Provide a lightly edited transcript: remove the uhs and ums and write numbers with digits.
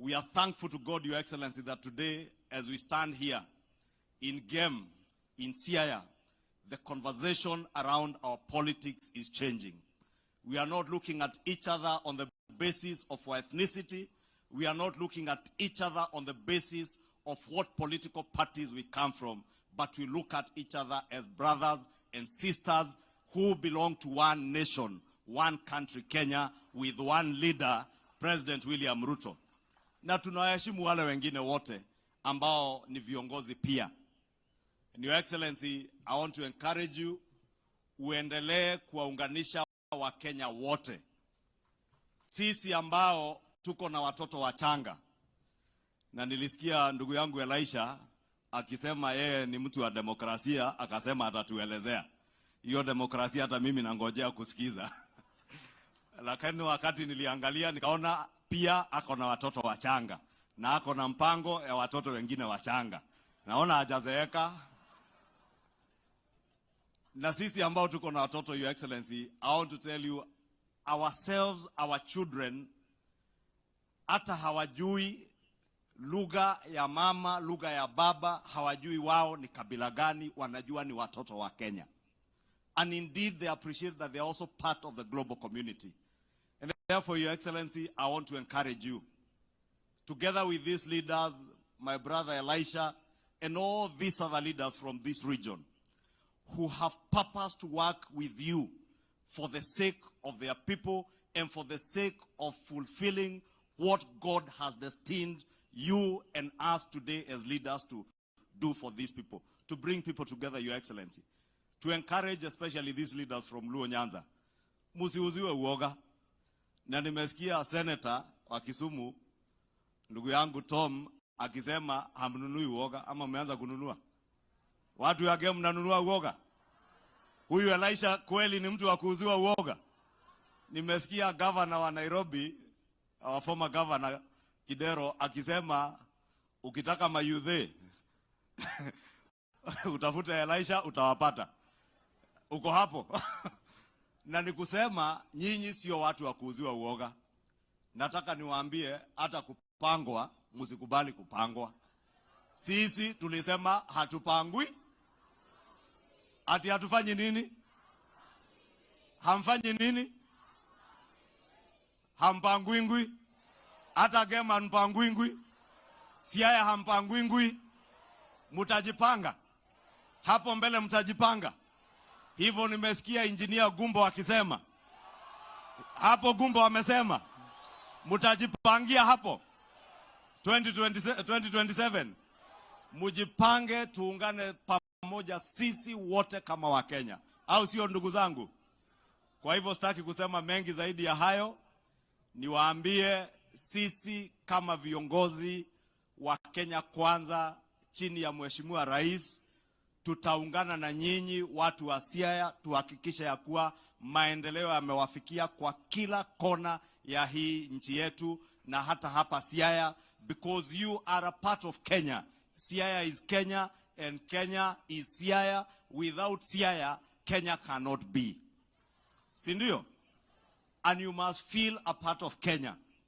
We are thankful to God, Your Excellency, that today, as we stand here in Gem, in Siaya, the conversation around our politics is changing. We are not looking at each other on the basis of our ethnicity. We are not looking at each other on the basis of what political parties we come from, but we look at each other as brothers and sisters who belong to one nation, one country, Kenya, with one leader, President William Ruto. Na tunawaheshimu wale wengine wote ambao ni viongozi pia. Your Excellency, I want to encourage you uendelee kuwaunganisha Wakenya wote. Sisi ambao tuko na watoto wachanga. Na nilisikia ndugu yangu Elisha akisema yeye ni mtu wa demokrasia, akasema atatuelezea. Hiyo demokrasia hata mimi nangojea kusikiza. Lakini wakati niliangalia nikaona pia ako na watoto wachanga na ako na mpango ya watoto wengine wachanga. Naona hajazeeka. Na sisi ambao tuko na watoto, Your Excellency, I want to tell you, ourselves, our children, hata hawajui lugha ya mama, lugha ya baba, hawajui wao ni kabila gani, wanajua ni watoto wa Kenya. And indeed, they appreciate that they are also part of the global community. And therefore, Your Excellency, I want to encourage you, together with these leaders, my brother Elisha, and all these other leaders from this region, who have purpose to work with you for the sake of their people and for the sake of fulfilling what God has destined you and us today as leaders to do for these people, to bring people together, Your Excellency. To encourage especially these leaders from Luo Nyanza. Musiuziwe uoga. Na nimesikia senator wa Kisumu, ndugu yangu Tom, akisema hamnunui uoga ama mmeanza kununua. Watu ya Gem mnanunua uoga. Huyu Elisha kweli ni mtu wa kuuziwa uoga. Nimesikia governor wa Nairobi, our former governor Kidero, akisema ukitaka mayudhe utafuta Elisha utawapata. Uko hapo. Na nikusema nyinyi sio watu wa kuuziwa uoga. Nataka niwaambie hata kupangwa, msikubali kupangwa. Sisi tulisema hatupangwi. Ati hatufanyi nini? Hamfanyi nini? Hampangwingwi. Hata Gema mpangwingwi. Siaya hampangwingwi. Mutajipanga. Hapo mbele mtajipanga. Hivyo nimesikia engineer Gumbo akisema. Hapo Gumbo amesema. Mutajipangia hapo. 2027. Mujipange tuungane pamoja sisi wote kama Wakenya. Au sio ndugu zangu? Kwa hivyo sitaki kusema mengi zaidi ya hayo. Niwaambie sisi kama viongozi wa Kenya Kwanza chini ya Mheshimiwa Rais, tutaungana na nyinyi watu wa Siaya tuhakikisha ya kuwa maendeleo yamewafikia kwa kila kona ya hii nchi yetu na hata hapa Siaya, because you are a part of Kenya. Siaya is Kenya and Kenya is Siaya. Without Siaya, Kenya cannot be. Sindio? And you must feel a part of Kenya.